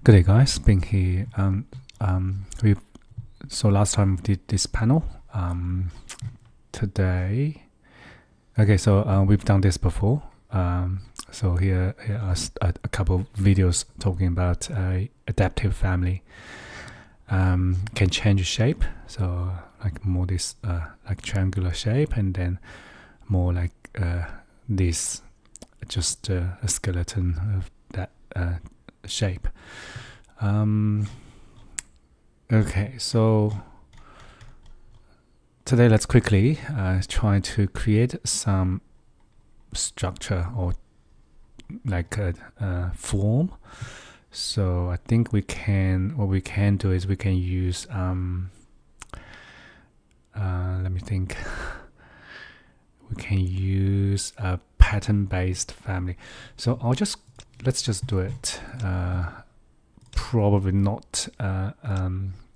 Good day, guys. Being here. We so last time we did this panel. Today, okay. So we've done this before. So here are a couple of videos talking about adaptive family. Can change shape. So like more this like triangular shape, and then more like this, just a skeleton of that shape. Okay, so today let's quickly try to create some structure or like a form. So I think what we can do is we can use let me think. We can use a pattern-based family. So let's just do it. Probably not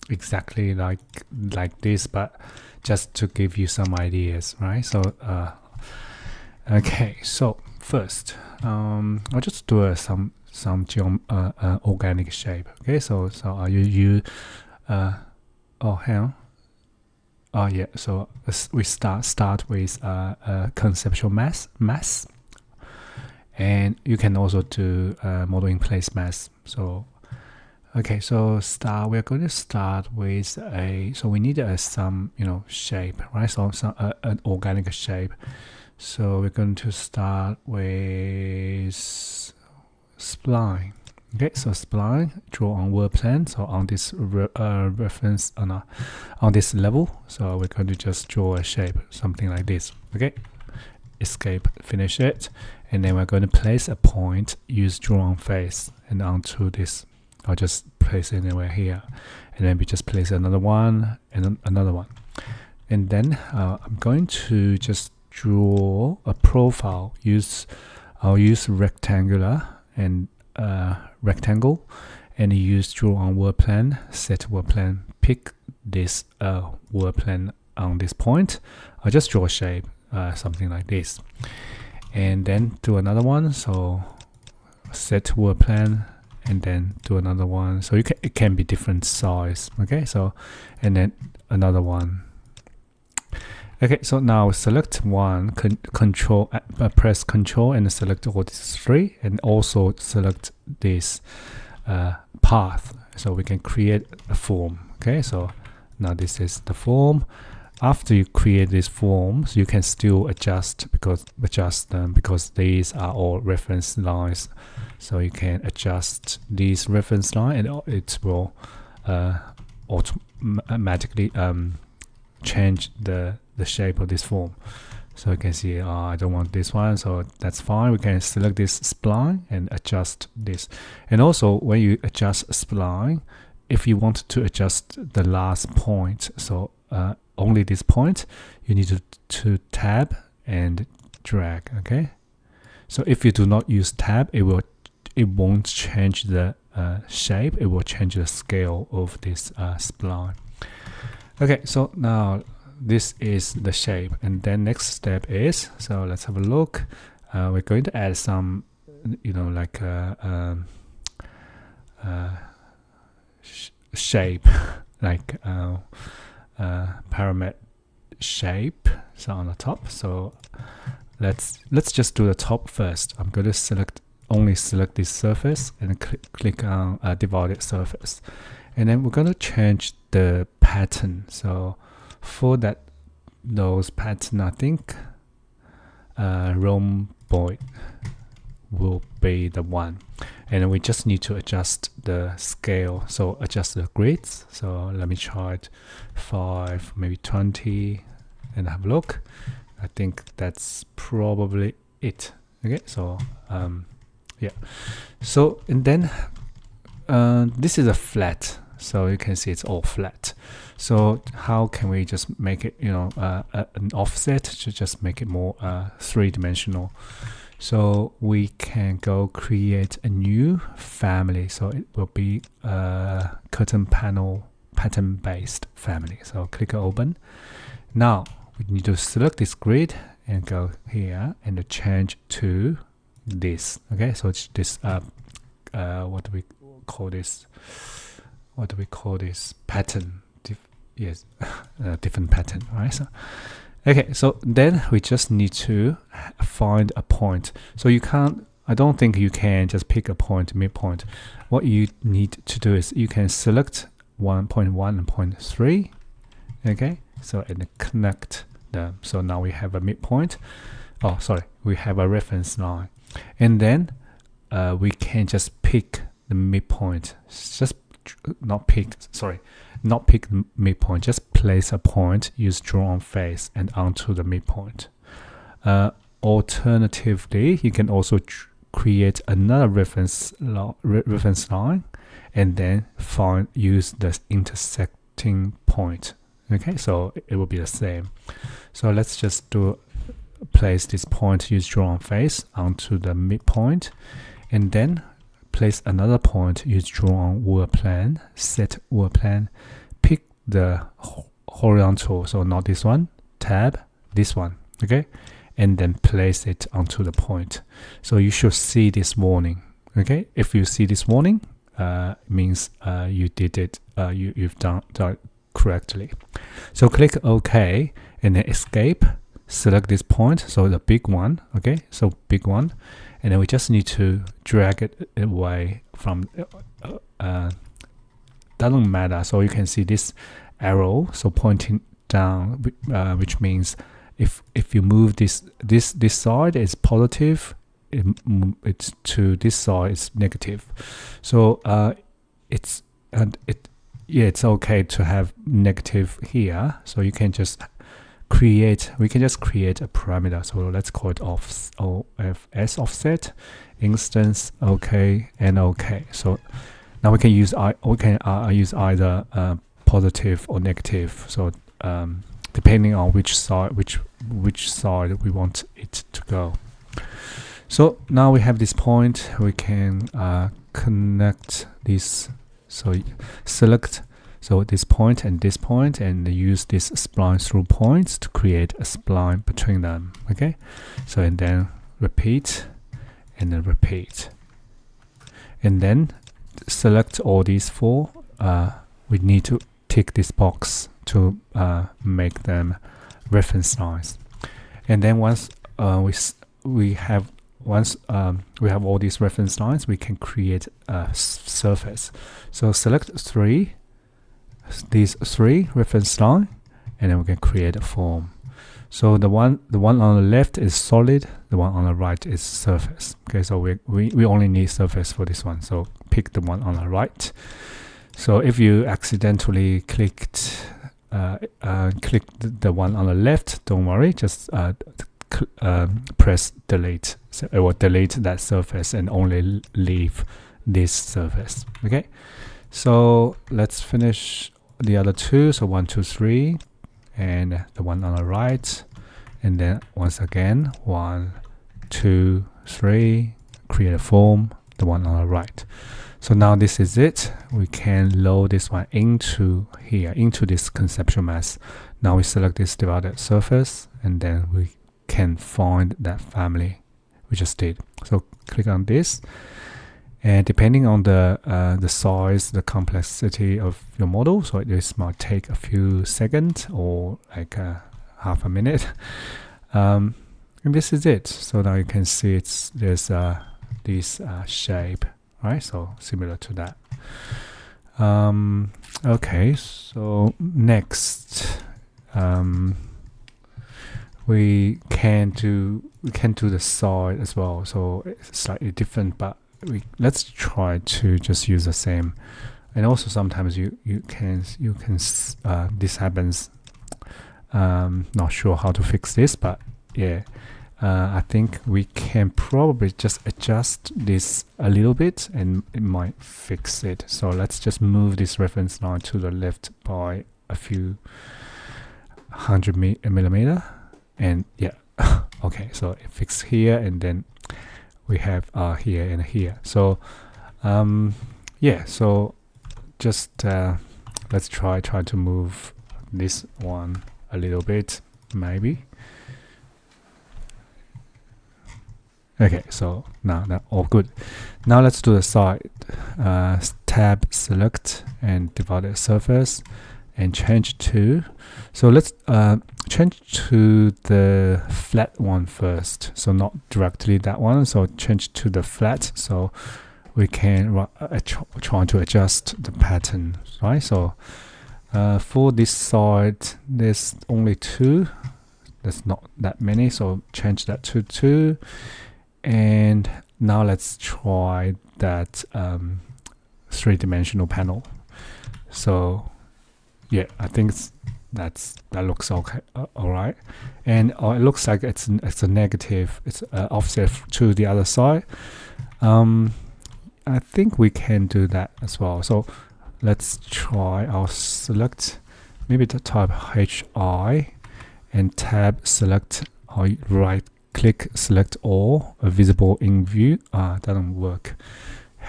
exactly like this, but just to give you some ideas, right? So okay, so first I'll just do some organic shape. Okay, so you oh, hang on. Oh yeah, so we start with a conceptual mass, and you can also do model in place mass. So okay, so we're going to start with so we need some shape, right? So an organic shape. So we're going to start with spline. Okay, so spline, draw on world plan. So on this reference on this level, so we're going to just draw a shape, something like this. Okay, escape, finish it, and then we're going to place a point, use draw on face, and onto this. I'll just place it anywhere here, and then we just place another one and another one, and then I'm going to just draw a profile. I'll use rectangular and rectangle, and use draw on world plan, set world plan, pick this world plan on this point. I'll just draw a shape, something like this, and then do another one. So set world plan, and then do another one. So it can be different size. Okay, so and then another one. Okay, so now select one, press Control and select all these three, and also select this path, so we can create a form. Okay, so now this is the form. After you create these forms, you can still adjust them because these are all reference lines. So you can adjust these reference line, and it will automatically change the shape of this form. So you can see I don't want this one, so that's fine. We can select this spline and adjust this. And also when you adjust spline, if you want to adjust the last point, so only this point, you need to tab and drag. Okay, so if you do not use tab, it won't change the shape, it will change the scale of this spline. Okay, so now this is the shape, and then next step is, so let's have a look. We're going to add some like shape, like pyramid shape, so on the top. So let's just do the top first. I'm going to only select this surface and click on divided surface, and then we're going to change the pattern. So for those pattern, I think rhomboid will be the one, and then we just need to adjust the scale, so adjust the grids. So let me try it 5, maybe 20, and have a look. I think that's probably it. Okay, so yeah, so and then this is a flat, so you can see it's all flat. So how can we just make it an offset to just make it more three-dimensional? So we can go create a new family. So it will be a curtain panel pattern-based family. So click open. Now we need to select this grid and go here and change to this. Okay, so it's this what do we call this? What do we call this pattern? Yes, different pattern, right? So, okay, so then we just need to find a point. So you can't, I don't think you can just pick a point, midpoint. What you need to do is you can select 1.1 and 0.3. Okay, so and connect them. So now we have a midpoint. Oh, sorry, we have a reference line, and then we can just pick the midpoint. Just not pick the midpoint. Just place a point. Use draw on face and onto the midpoint. Alternatively, you can also create another reference line, and then use the intersecting point. Okay, so it will be the same. So let's just place this point, use draw on face onto the midpoint, and then place another point, use draw on world plan, set world plan, pick the horizontal, so not this one, tab, this one, okay, and then place it onto the point. So you should see this warning. Okay, if you see this warning, means you did it, you've done correctly. So click OK and then escape, select this point, so the big one. Okay, so big one, and then we just need to drag it away from doesn't matter. So you can see this arrow, so pointing down, which means if you move this side is positive, it's to this side is negative. So it's okay to have negative here. So you can just create a parameter. So let's call it OFS offset instance. Okay and okay. So now we can use either positive or negative. So depending on which side we want it to go. So now we have this point. We can connect this. So select this point and use this spline through points to create a spline between them. Okay, so and then repeat and then repeat, and then select all these four. We need to tick this box to make them reference lines, and then once we have all these reference lines, we can create a surface. So select these three reference line, and then we can create a form. So the one on the left is solid, the one on the right is surface. Okay, so we only need surface for this one, so pick the one on the right. So if you accidentally clicked the one on the left, don't worry, just press delete. So it will delete that surface and only leave this surface. Okay, so let's finish the other two. So 1, 2, 3, and the one on the right, and then once again 1, 2, 3, create a form, the one on the right. So now this is it. We can load this one into here, into this conceptual mass. Now we select this divided surface, and then we can find that family we just did. So click on this, and depending on the size, the complexity of your model, so this might take a few seconds or like half a minute. And this is it. So now you can see there's this shape, right? So similar to that. Okay, so next we can do the side as well. So it's slightly different, but let's try to just use the same. And also sometimes you can this happens. Not sure how to fix this, but yeah, I think we can probably just adjust this a little bit and it might fix it. So let's just move this reference line to the left by a few 100 millimeter, and yeah. Okay, so it fixed here, and then we have here and here. So yeah, so just let's try to move this one a little bit, maybe. Okay, so now all good. Now let's do the side. Tab select and divided surface and change to. So let's change to the flat one first. So not directly that one. So change to the flat. So we can try to adjust the pattern, right? So for this side, there's only 2. There's not that many. So change that to 2. And now let's try that 3-dimensional panel. So yeah, I think that looks okay, all right. And it looks like it's a negative. It's offset to the other side. I think we can do that as well. So let's try. I'll select maybe the type HI and tab select. I'll right click select all visible in view. Doesn't work.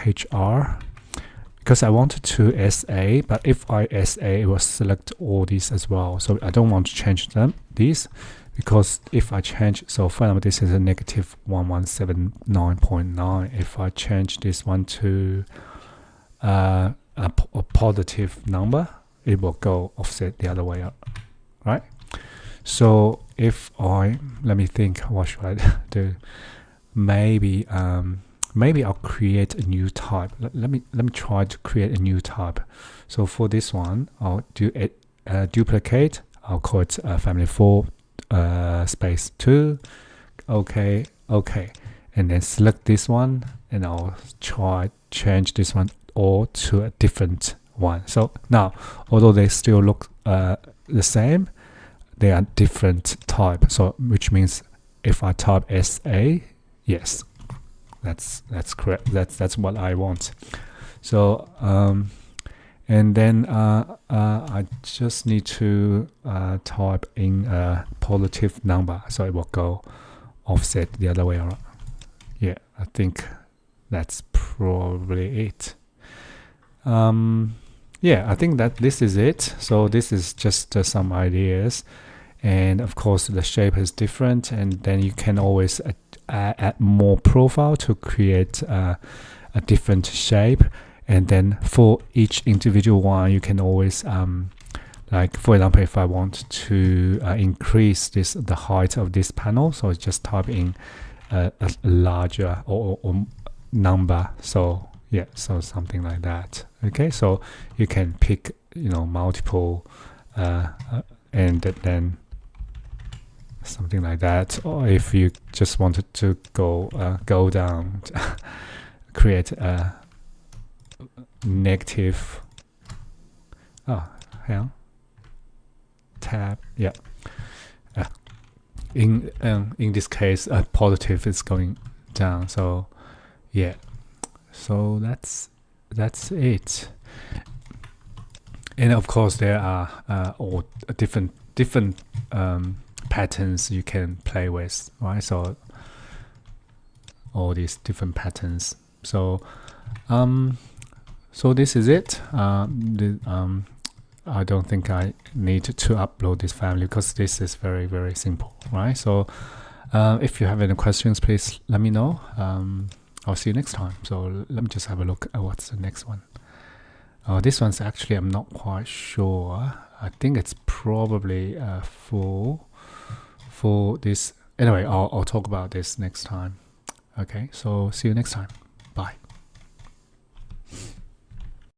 HR, because I wanted to SA, but if I SA, it will select all these as well. So I don't want to change these, because if I change, so for example, this is a negative 1179.9. If I change this one to a positive number, it will go offset the other way up, right? So if let me think, what should I do? Maybe I'll create a new type. Let me try to create a new type. So for this one, I'll do duplicate. I'll call it family 4 space 2. Okay, and then select this one, and I'll try change this one all to a different one. So now, although they still look the same, they are different type. So which means if I type SA, yes, that's correct. That's what I want. So and then I just need to type in a positive number, so it will go offset the other way around. Yeah, I think that's probably it. Yeah, I think that this is it. So this is just some ideas, and of course the shape is different, and then you can always add more profile to create a different shape. And then for each individual one, you can always like, for example, if I want to increase the height of this panel, so just type in a larger or number. So yeah, so something like that. Okay, so you can pick multiple and then something like that. Or if you just wanted to go down, create a negative tab. Yeah, in this case positive is going down. So yeah, so that's it. And of course there are all different patterns you can play with, right? So all these different patterns. So so this is it. I don't think I need to upload this family because this is very, very simple, right? So if you have any questions, please let me know. I'll see you next time. So let me just have a look at what's the next one. This one's actually, I'm not quite sure. I think it's probably for this. Anyway, I'll talk about this next time. Okay, so see you next time.